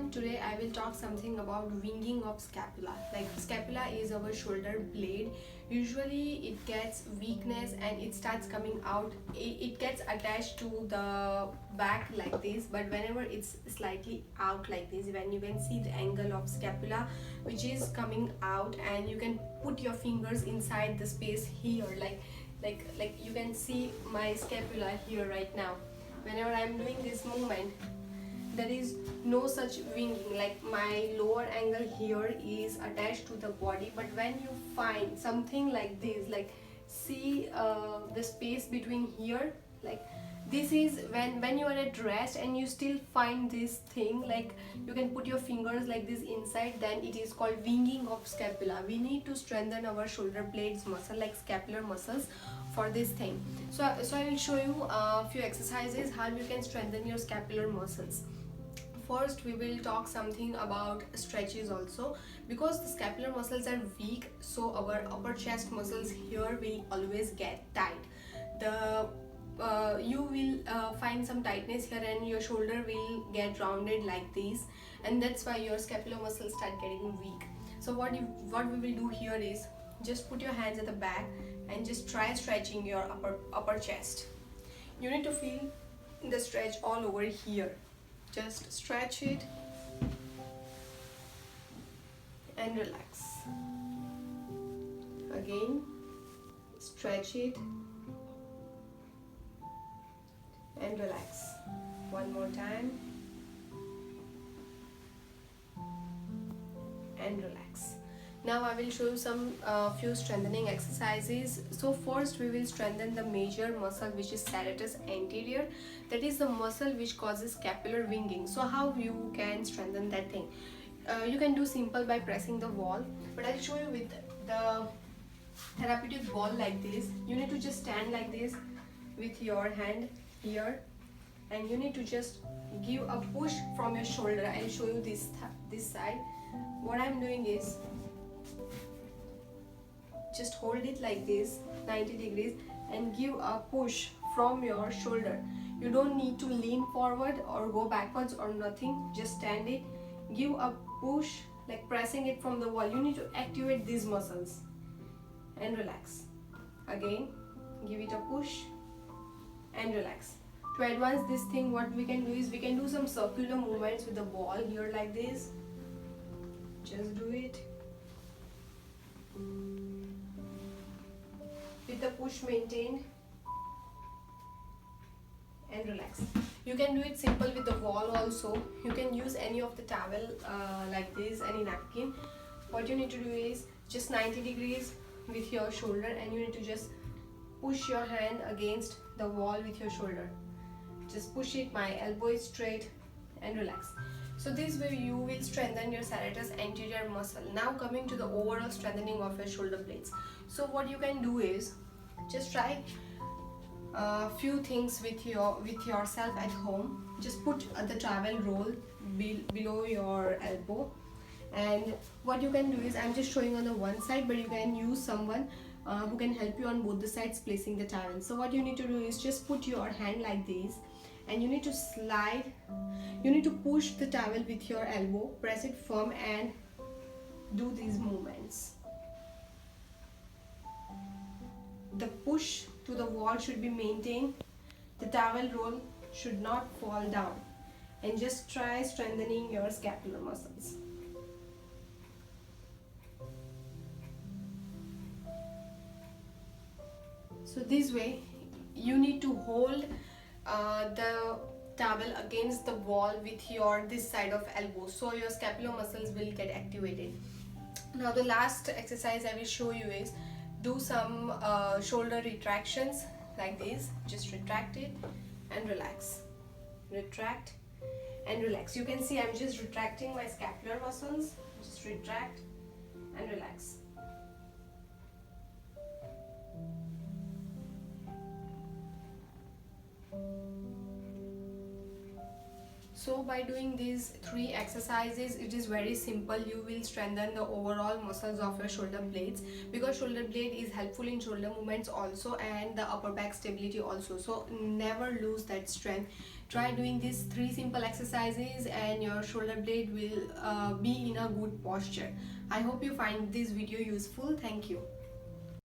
everyone, today I will talk something about winging of scapula. Like scapula is our shoulder blade. Usually it gets weakness and it starts coming out. It gets attached to the back like this, but whenever it's slightly out like this, when you can see the angle of scapula which is coming out, and you can put your fingers inside the space here, like you can see my scapula here right now. Whenever I'm doing this movement, there is no such winging, like my lower angle here is attached to the body. But when you find something like this, like see the space between here, like this is when you are at rest and you still find this thing, like you can put your fingers like this inside, then it is called winging of scapula. We need to strengthen our shoulder blades muscle, like scapular muscles, for this thing. So I will show you a few exercises how you can strengthen your scapular muscles. First, we will talk something about stretches also, because the scapular muscles are weak, so our upper chest muscles here will always get tight. You will find some tightness here, and your shoulder will get rounded like this, and that's why your scapular muscles start getting weak. So what we will do here is just put your hands at the back and just try stretching your upper chest. You need to feel the stretch all over here. Just stretch it and relax. Again, stretch it and relax. One more time and relax. Now I will show you some few strengthening exercises. So first we will strengthen the major muscle, which is serratus anterior. That is the muscle which causes scapular winging. So how you can strengthen that thing? You can do simple by pressing the wall, but I'll show you with the therapeutic ball like this. You need to just stand like this with your hand here, and you need to just give a push from your shoulder. I'll show you this side. What I'm doing is just hold it like this 90 degrees and give a push from your shoulder. You don't need to lean forward or go backwards or nothing. Just stand it, give a push, like pressing it from the wall. You need to activate these muscles and relax. Again, give it a push and relax. To advance this thing, what we can do is we can do some circular movements with the ball here like this. Just do it with the push maintained and relax. You can do it simple with the wall also. You can use any of the towel like this, any napkin. What you need to do is just 90 degrees with your shoulder, and you need to just push your hand against the wall with your shoulder. Just push it, my elbow is straight, and relax. So this way you will strengthen your serratus anterior muscle. Now coming to the overall strengthening of your shoulder blades. So what you can do is just try a few things with yourself at home. Just put the towel roll below your elbow, and what you can do is, I'm just showing on the one side, but you can use someone who can help you on both the sides placing the towel. So what you need to do is just put your hand like this, and you need to slide. You need to push the towel with your elbow, press it firm, and do these movements. The push to the wall should be maintained. The towel roll should not fall down. And just try strengthening your scapular muscles. So this way you need to hold the towel against the wall with your this side of elbow, so your scapular muscles will get activated. Now the last exercise I will show you is do some shoulder retractions like this. Just retract it and relax. Retract and relax. You can see I'm just retracting my scapular muscles. Just retract and relax. So by doing these 3 exercises, it is very simple. You will strengthen the overall muscles of your shoulder blades, because shoulder blade is helpful in shoulder movements also, and the upper back stability also. So never lose that strength. Try doing these 3 simple exercises and your shoulder blade will be in a good posture. I hope you find this video useful. Thank you.